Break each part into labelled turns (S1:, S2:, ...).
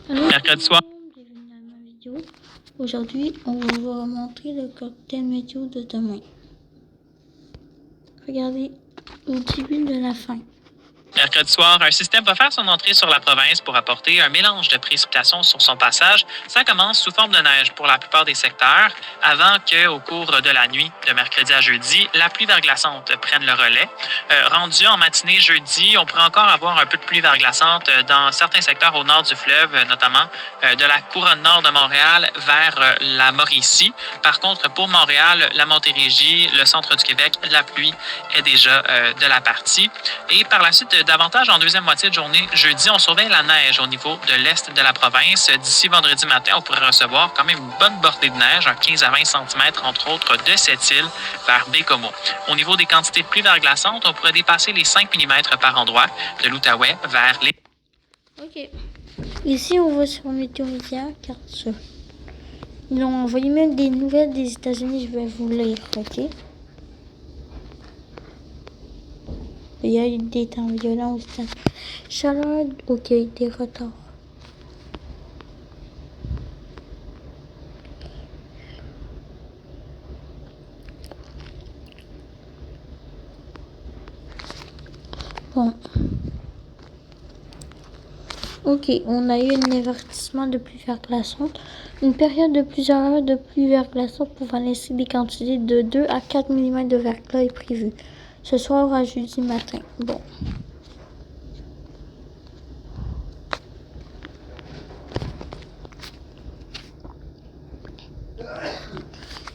S1: Alors,
S2: Mercredi soir.
S1: bienvenue dans ma vidéo. Aujourd'hui, on va vous montrer le cocktail météo de demain. Regardez au début de la fin.
S2: Mercredi soir, un système va faire son entrée sur la province pour apporter un mélange de précipitations sur son passage. Ça commence sous forme de neige pour la plupart des secteurs, avant qu'au cours de la nuit de mercredi à jeudi, la pluie verglaçante prenne le relais. Rendu en matinée jeudi, on pourrait encore avoir un peu de pluie verglaçante dans certains secteurs au nord du fleuve, notamment de la couronne nord de Montréal vers la Mauricie. Par contre, pour Montréal, la Montérégie, le centre du Québec, la pluie est déjà de la partie. Et par la suite, davantage en deuxième moitié de journée, jeudi, on surveille la neige au niveau de l'est de la province. D'ici vendredi matin, on pourrait recevoir quand même une bonne bordée de neige, un 15 à 20 cm, entre autres, de cette île vers Bécomo. Au niveau des quantités de pluie verglaçante, on pourrait dépasser les 5 mm par endroit de l'Outaouais vers les...
S1: Ok. Ici, on va sur Météorisia, car ils ont envoyé même des nouvelles des États-Unis. Je vais vous lire, ok? Il y a eu des temps violents aux États-Unis. Chaleur, ok, des retards. Bon. Ok, on a eu un avertissement de pluie verglaçante. Une période de plusieurs heures de pluie verglaçante pouvant laisser des quantités de 2 à 4 mm de verglas est prévue. Ce soir à jeudi matin. Bon.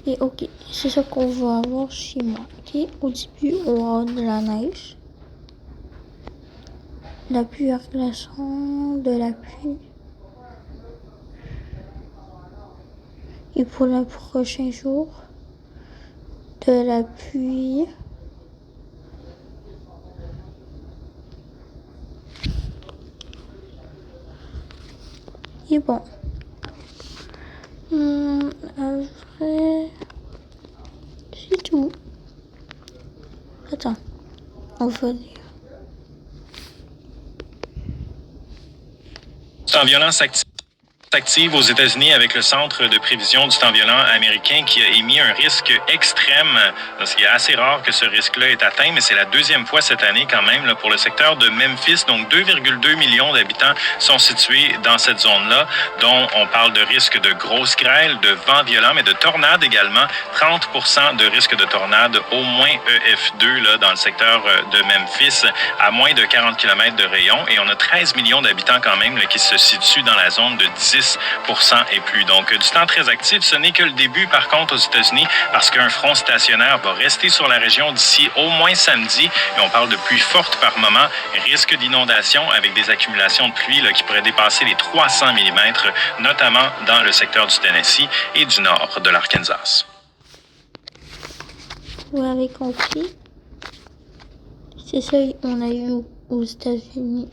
S1: Et ok, c'est ça qu'on va avoir chez moi. Ok, au début, on va avoir de la neige. La pluie verglaçante, de la pluie. Et pour le prochain jour, de la pluie. Et bon. Après, c'est tout. Attends, on va lire.
S3: Temps violent s'active aux États-Unis avec le Centre de prévision du temps violent américain qui a émis un risque extrême. Parce qu'il est assez rare que ce risque-là est atteint, mais c'est la deuxième fois cette année quand même là, pour le secteur de Memphis. Donc 2,2 millions d'habitants sont situés dans cette zone-là, dont on parle de risque de grosses grêles, de vents violents, mais de tornades également. 30% de risque de tornade, au moins EF2 là, dans le secteur de Memphis, à moins de 40 km de rayon. Et on a 13 millions d'habitants quand même là, qui se situent dans la zone de 10% et plus. Donc, du temps très actif. Ce n'est que le début, par contre, aux États-Unis, parce qu'un front stationnaire va rester sur la région d'ici au moins samedi. Et on parle de pluie forte par moment. Risque d'inondation avec des accumulations de pluie là, qui pourraient dépasser les 300 mm, notamment dans le secteur du Tennessee et du nord de l'Arkansas.
S1: Vous l'avez compris. C'est ça, on a eu aux États-Unis